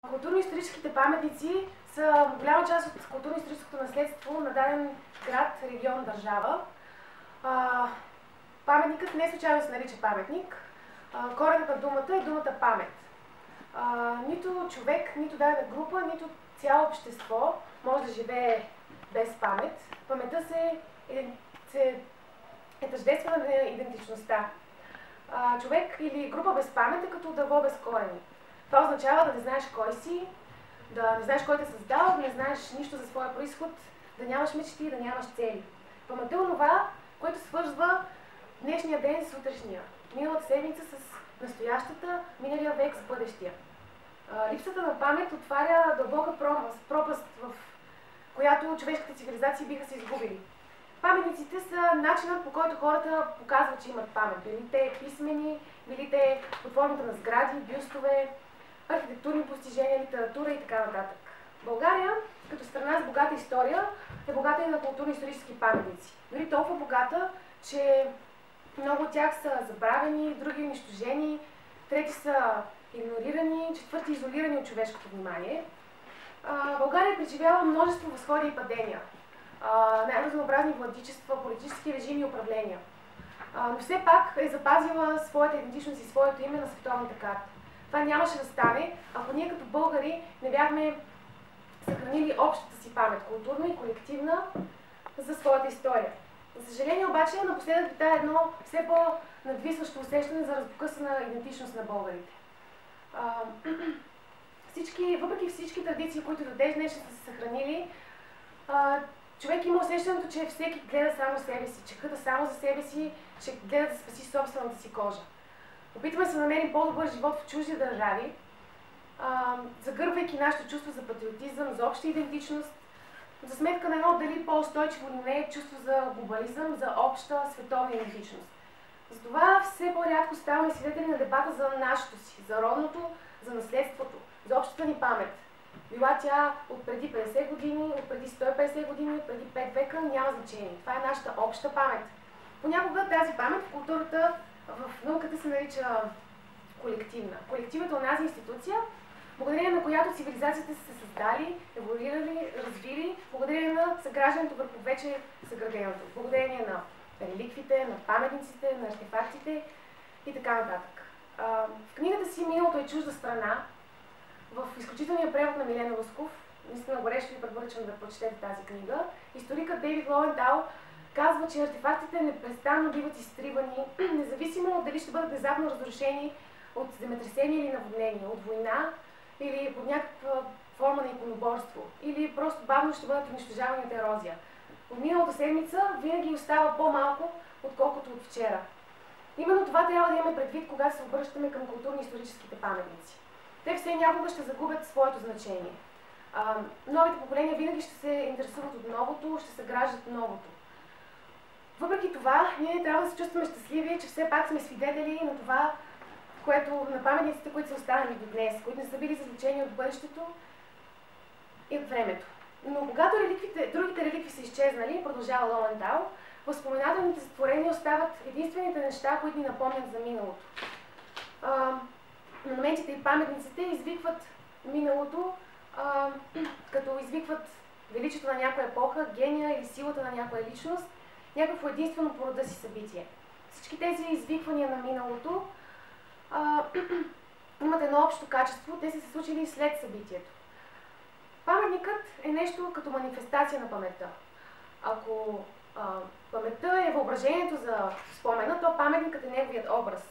Културно-историческите паметници са голяма част от културно-историческото наследство на даден град, регион, държава. Паметникът не случайно се нарича паметник. Коренът на думата е думата памет. Нито човек, нито дадена група, нито цяло общество може да живее без памет. Паметта е тъждествена на идентичността. Човек или група без памет е като дърво без корени. Това означава да не знаеш кой си, да не знаеш кой те създал, да не знаеш нищо за своя произход, да нямаш мечти, да нямаш цели. Паметта е онова, което свързва днешния ден с утрешния, миналата седмица с настоящата, миналия век с бъдещия. Липсата на памет отваря дълбока пропаст, в която човешките цивилизации биха се изгубили. Паметниците са начинът, по който хората показват, че имат памет. Били те писмени, били те под формата на сгради, бюстове, архитектурни постижения, литература и така нататък. България, като страна с богата история, е богата и на културно-исторически паметници. Дори толкова богата, че много от тях са забравени, други унищожени, трети са игнорирани, четвърти изолирани от човешкото внимание. България преживява множество възходи и падения, най-разнообразни владичества, политически режими и управления. Но все пак е запазила своята идентичност и своето име на световната карта. Това нямаше да стане, ако ние като българи не бяхме съхранили общата си памет, културна и колективна, за своята история. За съжаление обаче, напоследък витае едно все по-надвисващо усещане за разпокъсана идентичност на българите. Въпреки всички традиции, които до днес днес са се съхранили, човек има усещането, че всеки гледа само себе си, че къда само за себе си, че гледа да спаси собствената си кожа. Опитваме се да намерим по-добър живот в чужди държави, загърбвайки нашето чувство за патриотизъм, за обща идентичност, за сметка на едно дали по-устойчиво или не чувство за глобализъм, за обща световна идентичност. Затова все по-рядко ставаме свидетели на дебата за нашето си, за родното, за наследството, за общата ни памет. Била тя от преди 50 години, от преди 150 години, от преди 5 века, няма значение. Това е нашата обща памет. Понякога тази памет в културата, в науката се нарича колективна. Колективът е онази институция, благодарение на която цивилизациите са се създали, еволюирали, развили, благодарение на съграждането върху вече съграденото, благодарение на реликвите, на паметниците, на артефактите и така нататък. В книгата си "Миналото е чужда страна", в изключителния превод на Милена Русков, наистина горещо ви препоръчвам да прочетете тази книга, историкът Дейвид Лоуентал казва, че артефактите непрестанно биват изтривани, независимо от дали ще бъдат внезапно разрушени от земетресение или наводнение, от война или под някаква форма на иконоборство, или просто бавно ще бъдат унищожавани от ерозия. От миналата седмица винаги остава по-малко, отколкото от вчера. Именно това трябва да имаме предвид, когато се обръщаме към културно-историческите паметници. Те все някога ще загубят своето значение. Новите поколения винаги ще се интересуват от новото, ще се граждат новото. Въпреки това, ние трябва да се чувстваме щастливи, че все пак сме свидетели на това, на паметниците, които са останали до днес, които не са били заличени от бъдещето и от времето. Но когато другите реликви са изчезнали, продължава Лоуентал, възпоменателните сътворения остават единствените неща, които ни напомнят за миналото. Монументите и паметниците извикват миналото, като извикват величието на някоя епоха, гения или силата на някоя личност, някакво единствено по рода си събитие. Всички тези извиквания на миналото имат едно общо качество, те са се случили след събитието. Паметникът е нещо като манифестация на паметта. Ако паметта е въображението за спомена, то паметникът е неговият образ.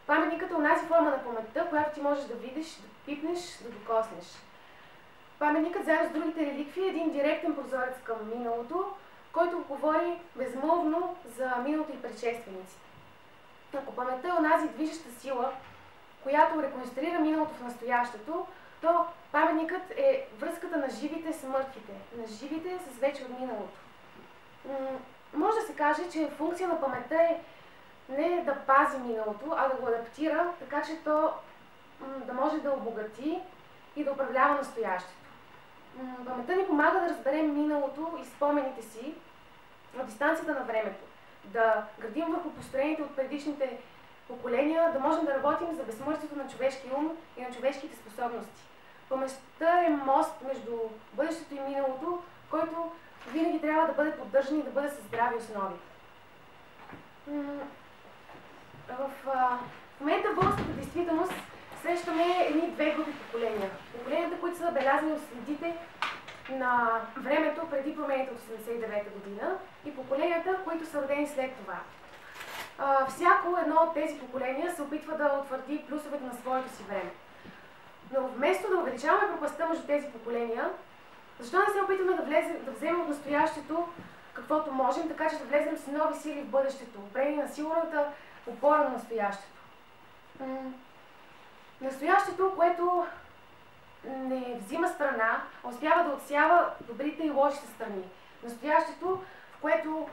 Паметникът е онази форма на паметта, която ти можеш да видиш, да пипнеш, да докоснеш. Паметникът заедно с другите реликви е един директен прозорец към миналото, който говори безмълвно за миналото и предшествениците. Ако паметта е онази движеща сила, която реконструира миналото в настоящето, то паметникът е връзката на живите с мъртвите, на живите с вече от миналото. Може да се каже, че функция на паметта е не да пази миналото, а да го адаптира, така че то да може да обогати и да управлява настоящето. Паметта ни помага да разберем миналото и спомените си от дистанцията на времето, да градим върху построените от предишните поколения, да можем да работим за безсмъртието на човешкия ум и на човешките способности. Паметта е мост между бъдещето и миналото, който винаги трябва да бъде поддържан и да бъде със здрави основи. В момента в българската действителност срещаме едни две групи поколения. Поколенията, които са белязани от следите на времето преди промените от 1989 година и поколенията, които са родени след това. Всяко едно от тези поколения се опитва да утвърди плюсовете на своето си време. Но вместо да увеличаваме пропастта между тези поколения, защо не се опитваме да вземем от настоящето каквото можем, така че да влезем с нови сили в бъдещето, опрени на сигурната опора на настоящето. Настоящето, което не взима страна, успява да отсява добрите и лошите страни. Настоящето, в което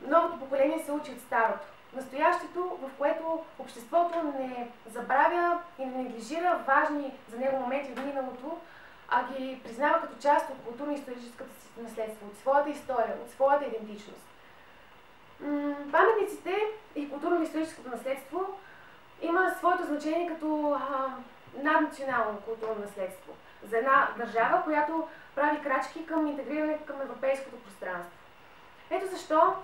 новото поколение се учи от старото. Настоящето, в което обществото не забравя и не неглижира важни за него моменти от миналото, а ги признава като част от културно-историческата си наследство, от своята история, от своята идентичност. Паметниците и културно-историческото наследство има своето значение като наднационално културно наследство за една държава, която прави крачки към интегриране към европейското пространство. Ето защо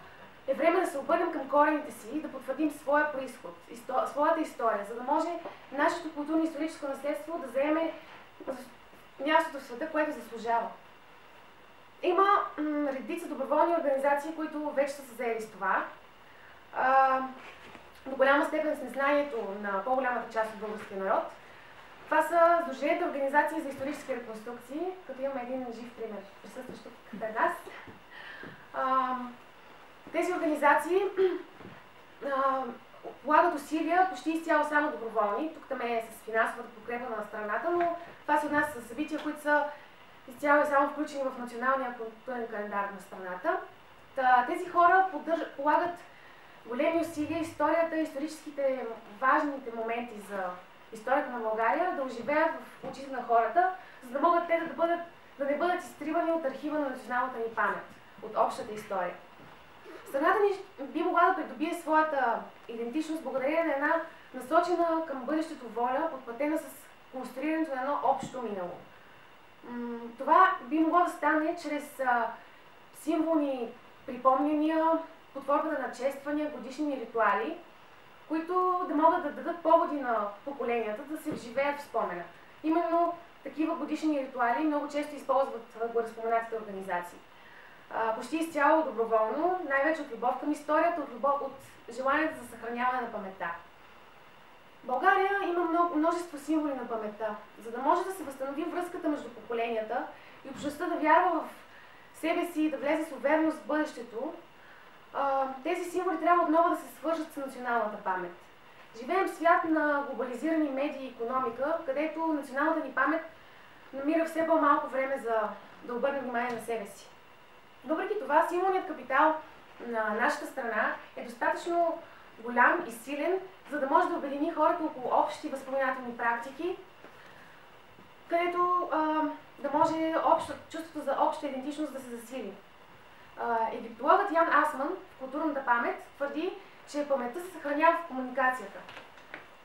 е време да се обърнем към корените си и да потвърдим своя произход, своята история, за да може нашето културно-историческо наследство да заеме мястото в света, което заслужава. Има редица доброволни организации, които вече са се заели с това. До голяма степен с незнанието на по-голямата част от българския народ. Това са Сдружените организации за исторически реконструкции, като имаме един жив пример, присъстващ тук пред нас. Тези организации полагат усилия почти изцяло само доброволни. Тук там е с финансовата подкрепа на страната, но това се отнася с събития, които са изцяло и само включени в националния културен календар на страната. Тези хора полагат големи усилия историята, историческите важните моменти за историята на България да оживеят в очите на хората, за да могат те да не бъдат изтривани от архива на националната ни памет, от общата история. Страната ни би могла да придобие своята идентичност благодарение на една насочена към бъдещето воля, подплатена с конструирането на едно общо минало. Това би могло да стане чрез символни припомняния, под формата на чествания, годишни ритуали, които да могат да дадат поводи на поколенията да се вживеят в спомена. Именно такива годишни ритуали много често използват гореспоменатите организации. Почти изцяло доброволно, най-вече от любов към историята, от желанието за съхраняване на паметта. България има множество символи на паметта. За да може да се възстанови връзката между поколенията и общността да вярва в себе си и да влезе с увереност в бъдещето, тези символи трябва отново да се свържат с националната памет. Живеем в свят на глобализирани медии и икономика, където националната ни памет намира все по-малко време за да обърне внимание на себе си. Въпреки това, символният капитал на нашата страна е достатъчно голям и силен, за да може да обедини хората около общи възпоменателни практики, където да може чувството за обща идентичност да се засили. Египтологът Ян Асман в културната памет твърди, че паметта се съхранява в комуникацията.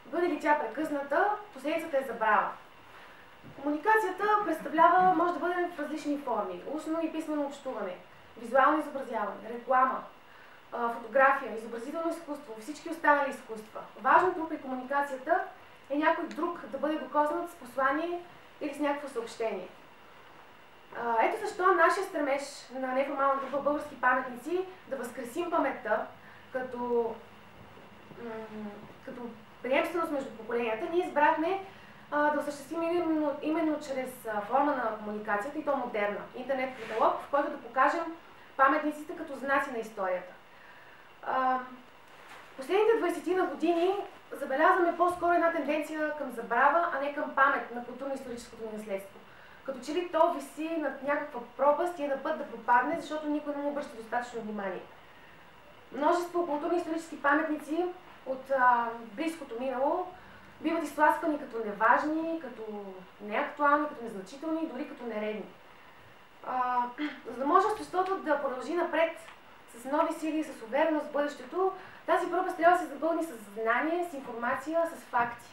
Бъде ли тя прекъсната, последицата е забрава. Комуникацията може да бъде в различни форми. Устно и писмено общуване, визуално изобразяване, реклама, фотография, изобразително изкуство, всички останали изкуства. Важното при комуникацията е някой друг да бъде докоснат с послание или с някакво съобщение. Ето защо нашия стремеж на неформална група български паметници да възкресим паметта като приемственост между поколенията, ние избрахме да осъществим именно чрез форма на комуникацията, и то модерна, интернет-каталог, в който да покажем паметниците като знаци на историята. Последните 20 години забелязваме по-скоро една тенденция към забрава, а не към памет на културно-историческото ни наследство. Като че ли то виси над някаква пропаст и е на път да пропадне, защото никой не му обръща достатъчно внимание. Множество културно-исторически паметници от близкото минало биват изтласквани като неважни, като неактуални, като незначителни и дори като нередни. За да може обществото да продължи напред с нови сили и с увереност в бъдещето, тази пропаст трябва да се запълни с знание, с информация, с факти.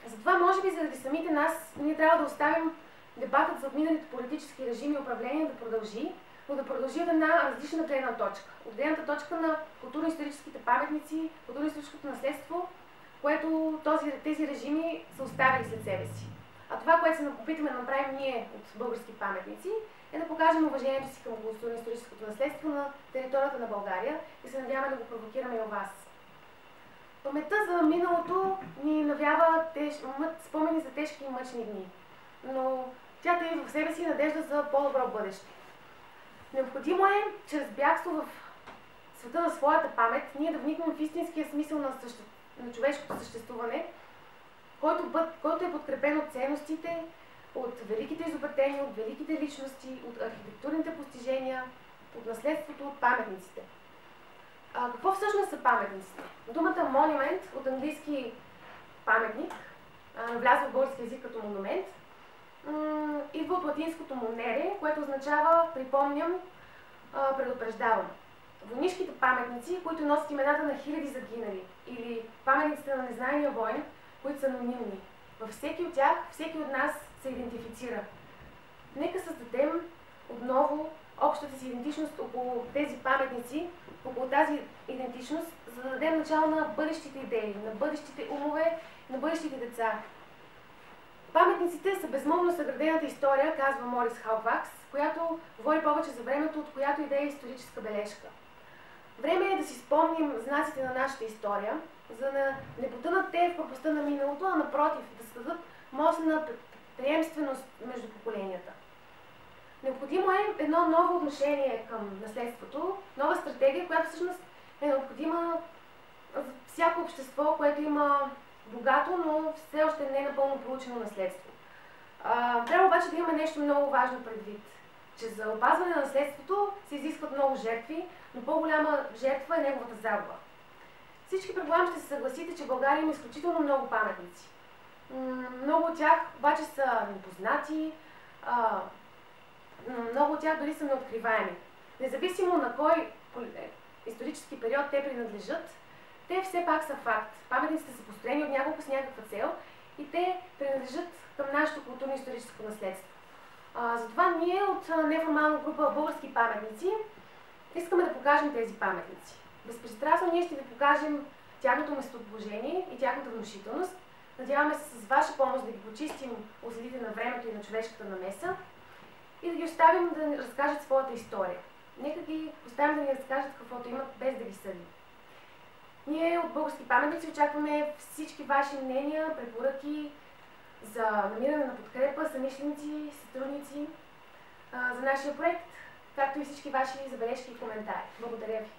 Затова, може би, заради самите нас, ние трябва да оставим дебатът за отминалите политически режими и управления да продължи, но да продължи от една различна гледна точка. От гледната точка на културно-историческите паметници, културно-историческото наследство, което тези режими са оставили след себе си. А това, което се опитаме да направим ние от български паметници, е да покажем уважението си към културно-историческото наследство на територията на България и се надяваме да го провокираме и у вас. Паметта за миналото ни навява спомени за тежки и мъчни дни, но тя таи в себе си надежда за по-добро бъдеще. Необходимо е, чрез бягство в света на своята памет, ние да вникнем в истинския смисъл на човешкото съществуване, който е подкрепен от ценностите, от великите изобретения, от великите личности, от архитектурните постижения, от наследството, от паметниците. Какво всъщност са паметниците? Думата монумент, от английски паметник, влязва в български език като монумент, идва от латинското monere, което означава припомням, предупреждавам. Войнишките паметници, които носят имената на хиляди загинали, или паметниците на незнайния войн, които са анонимни. Във всеки от тях, всеки от нас се идентифицира. Нека създадем отново общата си идентичност около тези паметници, около тази идентичност, за да дадем начало на бъдещите идеи, на бъдещите умове, на бъдещите деца. Паметниците са безмолвно съградената история, казва Морис Халфакс, която говори повече за времето, от която идея историческа бележка. Време е да си спомним знаците на нашата история, за да не потънат те в пропастта на миналото, а напротив, да създадат мост на приемственост между поколенията. Необходимо е едно ново отношение към наследството, нова стратегия, която всъщност е необходима за всяко общество, което има богато, но все още не е напълно проучено наследство. Трябва обаче да има нещо много важно предвид, че за опазване на наследството се изискват много жертви, но по-голяма жертва е неговата загуба. Всички, предполагам, ще се съгласите, че България има изключително много паметници. Много от тях обаче са непознати, много от тях дори са неоткриваеми. Независимо на кой исторически период те принадлежат, те все пак са факт. Паметниците са построени от няколко с някаква цел и те принадлежат към нашето културно-историческо наследство. Затова ние от неформална група български паметници искаме да покажем тези паметници. Безпристрастно ние ще ви покажем тяхното местоположение и тяхната внушителност. Надяваме се с ваша помощ да ги почистим от следите на времето и на човешката намеса и да ги оставим да ни разкажат своята история. Нека ги оставим да ни разкажат каквото имат, без да ги съдим. Ние от български паметници очакваме всички ваши мнения, препоръки за намиране на подкрепа, съмишленици, сътрудници за нашия проект, както и всички ваши забележки и коментари. Благодаря ви!